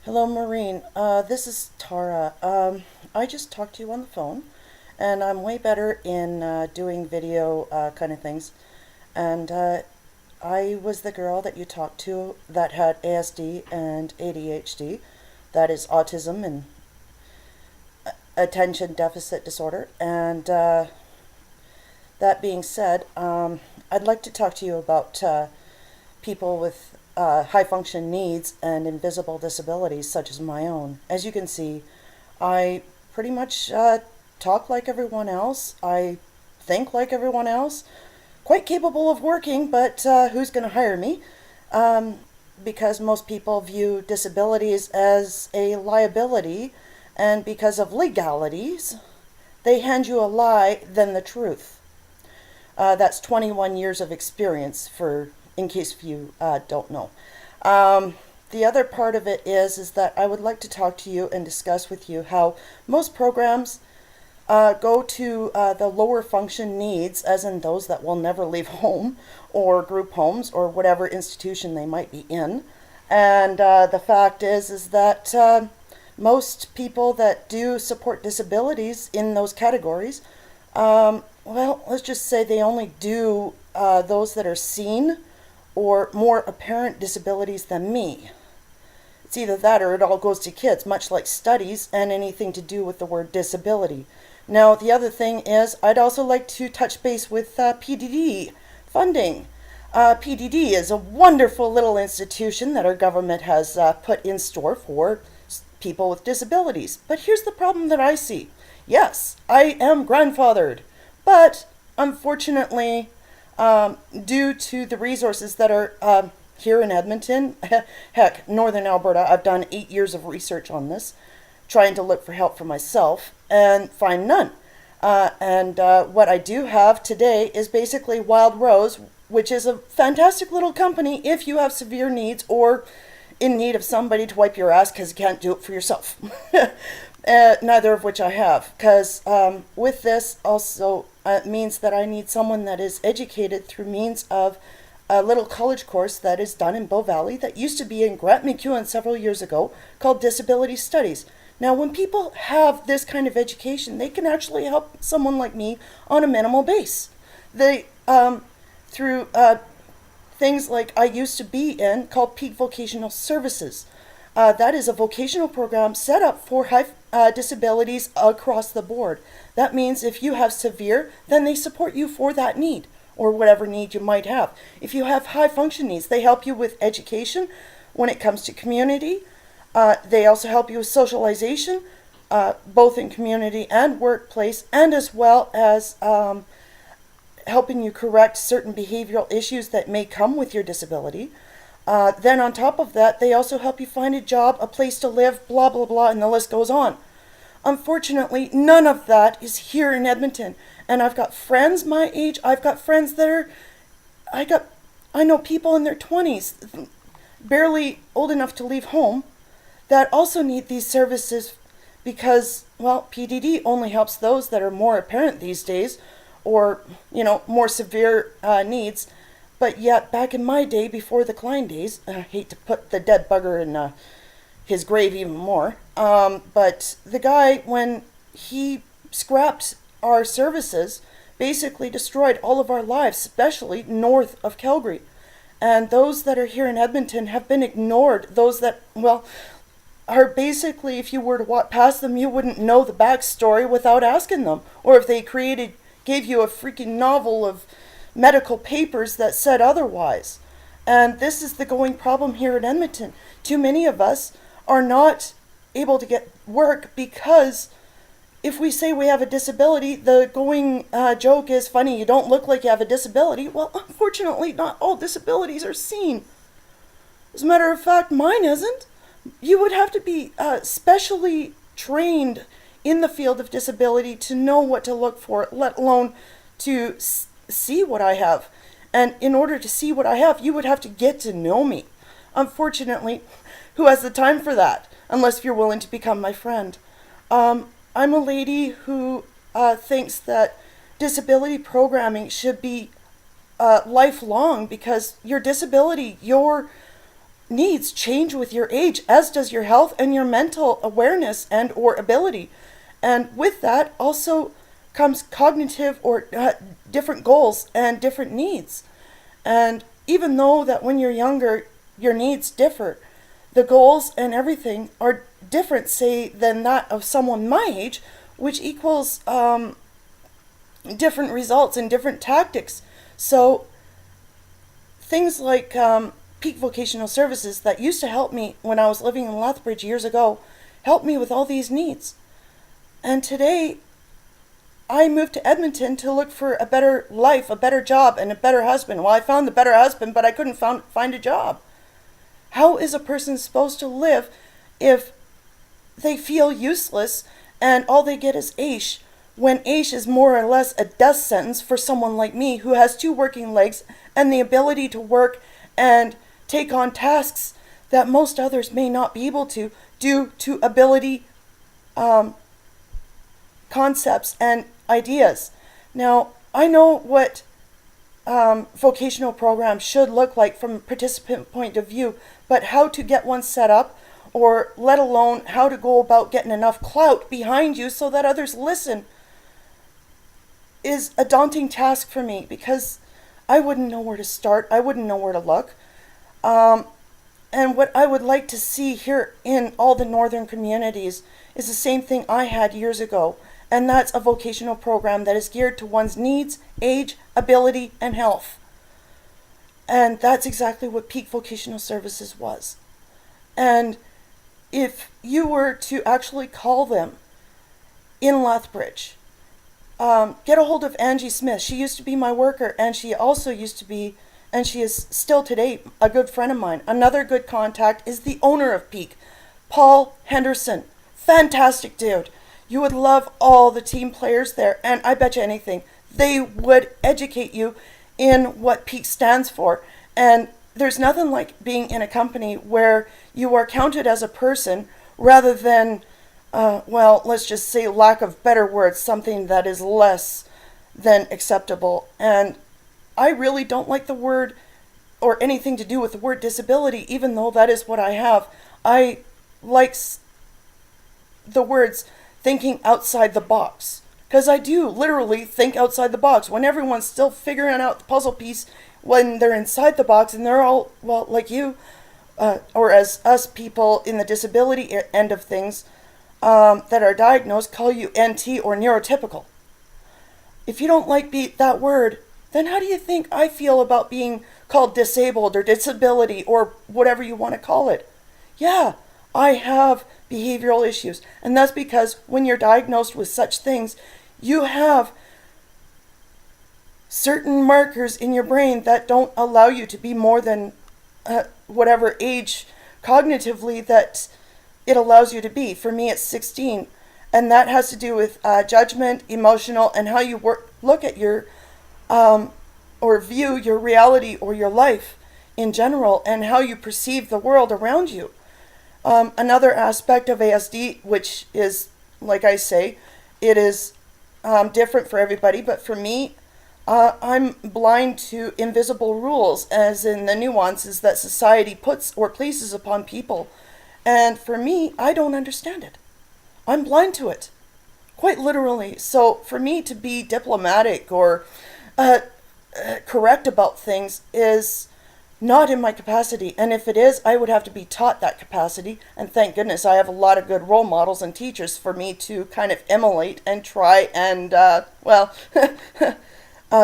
Hello, Maureen. This is Tara. I just talked to you on the phone, and I'm way better in doing video kind of things. And I was the girl that you talked to that had ASD and ADHD, that is autism and attention deficit disorder. And that being said, I'd like to talk to you about people with high function needs and invisible disabilities such as my own. As you can see, I pretty much talk like everyone else. I think like everyone else. Quite capable of working, but who's going to hire me? Because most people view disabilities as a liability, and because of legalities, they hand you a lie than the truth. That's 21 years of experience for, in case you don't know. The other part of it is that I would like to talk to you and discuss with you how most programs go to the lower function needs, as in those that will never leave home or group homes or whatever institution they might be in. And the fact is that most people that do support disabilities in those categories, well, let's just say they only do those that are seen or more apparent disabilities than me. It's either that or it all goes to kids, much like studies and anything to do with the word disability. Now, the other thing is, I'd also like to touch base with PDD funding. PDD is a wonderful little institution that our government has put in store for people with disabilities. But here's the problem that I see. Yes, I am grandfathered, but unfortunately, due to the resources that are here in Edmonton, heck, Northern Alberta, I've done 8 years of research on this, trying to look for help for myself and find none. And what I do have today is basically Wild Rose, which is a fantastic little company if you have severe needs or in need of somebody to wipe your ass because you can't do it for yourself. Neither of which I have, because with this also means that I need someone that is educated through means of a little college course that is done in Bow Valley that used to be in Grant MacEwan several years ago called Disability Studies. Now, when people have this kind of education, they can actually help someone like me on a minimal base. They, through things like I used to be in called Peak Vocational Services. That is a vocational program set up for high disabilities across the board. That means if you have severe, then they support you for that need or whatever need you might have. If you have high function needs, they help you with education when it comes to community. They also help you with socialization, both in community and workplace, and as well as helping you correct certain behavioral issues that may come with your disability. Then on top of that, they also help you find a job, a place to live, blah, blah, blah, and the list goes on. Unfortunately, none of that is here in Edmonton. And I've got friends my age. I've got friends that are, I know people in their 20s, barely old enough to leave home, that also need these services because, well, PDD only helps those that are more apparent these days or, more severe needs. But yet, back in my day, before the Klein days, I hate to put the dead bugger in his grave even more, but the guy, when he scrapped our services, basically destroyed all of our lives, especially north of Calgary. And those that are here in Edmonton have been ignored. Those that, well, are basically, if you were to walk past them, you wouldn't know the backstory without asking them. Or if they gave you a freaking novel of medical papers that said otherwise. And this is the going problem here in Edmonton. Too many of us are not able to get work because if we say we have a disability, the going joke is, funny, you don't look like you have a disability. Well, unfortunately, not all disabilities are seen. As a matter of fact, mine isn't. You would have to be specially trained in the field of disability to know what to look for, let alone to see what I have. And in order to see what I have, you would have to get to know me. Unfortunately, who has the time for that? Unless you're willing to become my friend. I'm a lady who thinks that disability programming should be lifelong because your disability, your needs change with your age, as does your health and your mental awareness and or ability. And with that also comes cognitive or different goals and different needs. And even though that when you're younger, your needs differ, the goals and everything are different, say, than that of someone my age, which equals different results and different tactics. So things like Peak Vocational Services that used to help me when I was living in Lethbridge years ago helped me with all these needs. And today, I moved to Edmonton to look for a better life, a better job, and a better husband. Well, I found the better husband, but I couldn't find a job. How is a person supposed to live if they feel useless and all they get is AISH, when AISH is more or less a death sentence for someone like me who has 2 working legs and the ability to work and take on tasks that most others may not be able to due to ability concepts and ideas. Now, I know what vocational programs should look like from a participant point of view, but how to get one set up, or let alone how to go about getting enough clout behind you so that others listen, is a daunting task for me, because I wouldn't know where to start. I wouldn't know where to look. And what I would like to see here in all the northern communities is the same thing I had years ago. And that's a vocational program that is geared to one's needs, age, ability, and health. And that's exactly what Peak Vocational Services was. And if you were to actually call them in Lethbridge, get a hold of Angie Smith. She used to be my worker, and she also used to be, and she is still today, a good friend of mine. Another good contact is the owner of Peak, Paul Henderson. Fantastic dude. You would love all the team players there, and I bet you anything, they would educate you in what Peak stands for. And there's nothing like being in a company where you are counted as a person rather than, well, let's just say, lack of better words, something that is less than acceptable. And I really don't like the word or anything to do with the word disability, even though that is what I have. I like the words thinking outside the box, because I do literally think outside the box when everyone's still figuring out the puzzle piece when they're inside the box, and they're all, well, like you, or as us people in the disability end of things that are diagnosed, call you NT or neurotypical. If you don't like that word, then how do you think I feel about being called disabled or disability or whatever you want to call it? Yeah, I have behavioral issues. And that's because when you're diagnosed with such things, you have certain markers in your brain that don't allow you to be more than whatever age cognitively that it allows you to be. For me, it's 16. And that has to do with judgment, emotional, and how you look at your or view your reality or your life in general, and how you perceive the world around you. Another aspect of ASD, which is, like I say, it is different for everybody, but for me, I'm blind to invisible rules, as in the nuances that society puts or places upon people. And for me, I don't understand it. I'm blind to it, quite literally. So for me to be diplomatic or correct about things is not in my capacity. And if it is, I would have to be taught that capacity. And thank goodness I have a lot of good role models and teachers for me to kind of emulate and try and,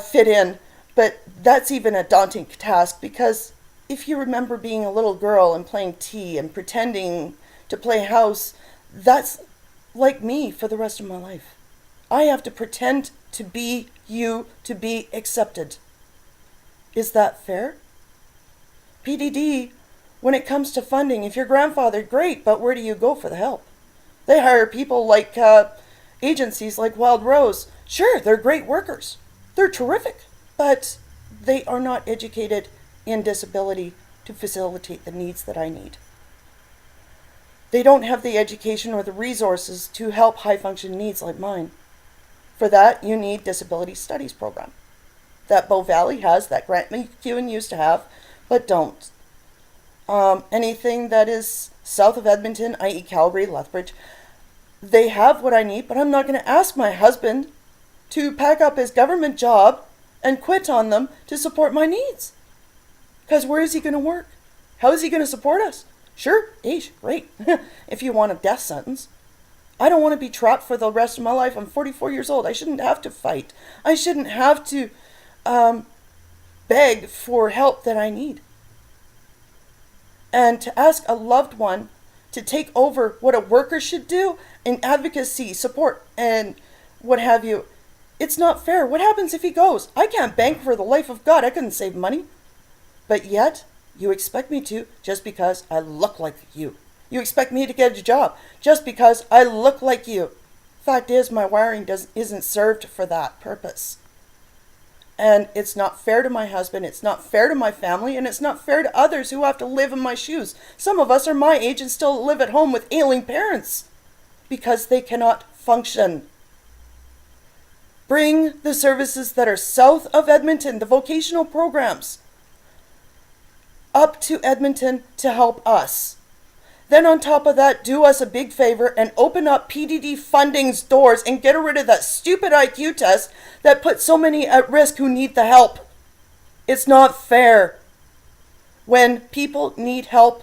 fit in. But that's even a daunting task, because if you remember being a little girl and playing tea and pretending to play house, that's like me for the rest of my life. I have to pretend to be you to be accepted. Is that fair? PDD, when it comes to funding, if you're grandfathered, great, but where do you go for the help? They hire people like agencies like Wild Rose. Sure, they're great workers. They're terrific, but they are not educated in disability to facilitate the needs that I need. They don't have the education or the resources to help high-function needs like mine. For that, you need disability studies program that Bow Valley has, that Grant McEwen used to have, but don't. Anything that is south of Edmonton, i.e. Calgary, Lethbridge, they have what I need, but I'm not going to ask my husband to pack up his government job and quit on them to support my needs. Because where is he going to work? How is he going to support us? Sure, right. If you want a death sentence. I don't want to be trapped for the rest of my life. I'm 44 years old. I shouldn't have to fight. I shouldn't have to beg for help that I need. And to ask a loved one to take over what a worker should do in advocacy, support, and what have you, it's not fair. What happens if he goes? I can't bank for the life of God. I couldn't save money. But yet, you expect me to just because I look like you. You expect me to get a job just because I look like you. Fact is, my wiring isn't served for that purpose. And it's not fair to my husband, it's not fair to my family, and it's not fair to others who have to live in my shoes. Some of us are my age and still live at home with ailing parents because they cannot function. Bring the services that are south of Edmonton, the vocational programs, up to Edmonton to help us. Then on top of that, do us a big favor and open up PDD funding's doors and get rid of that stupid IQ test that puts so many at risk who need the help. It's not fair. When people need help,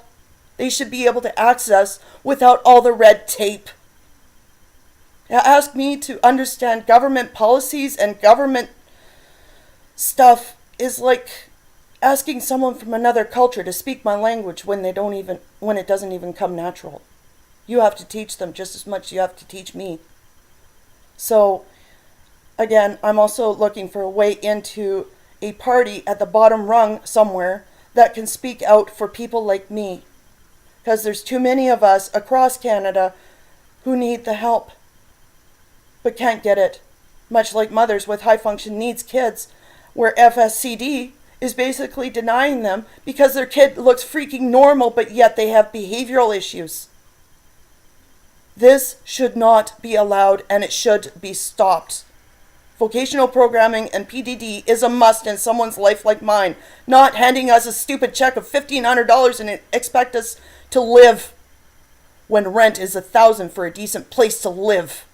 they should be able to access without all the red tape. Ask me to understand government policies and government stuff is like asking someone from another culture to speak my language when it doesn't even come natural. You have to teach them just as much as you have to teach me. So, again, I'm also looking for a way into a party at the bottom rung somewhere that can speak out for people like me. Because there's too many of us across Canada who need the help, but can't get it. Much like mothers with high function needs kids, where FSCD is basically denying them because their kid looks freaking normal, but yet they have behavioral issues. This should not be allowed, and it should be stopped. Vocational programming and PDD is a must in someone's life like mine. Not handing us a stupid check of $1,500 and expect us to live when rent is $1,000 for a decent place to live.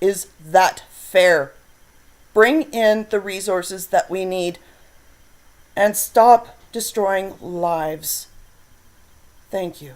Is that fair? Bring in the resources that we need and stop destroying lives. Thank you.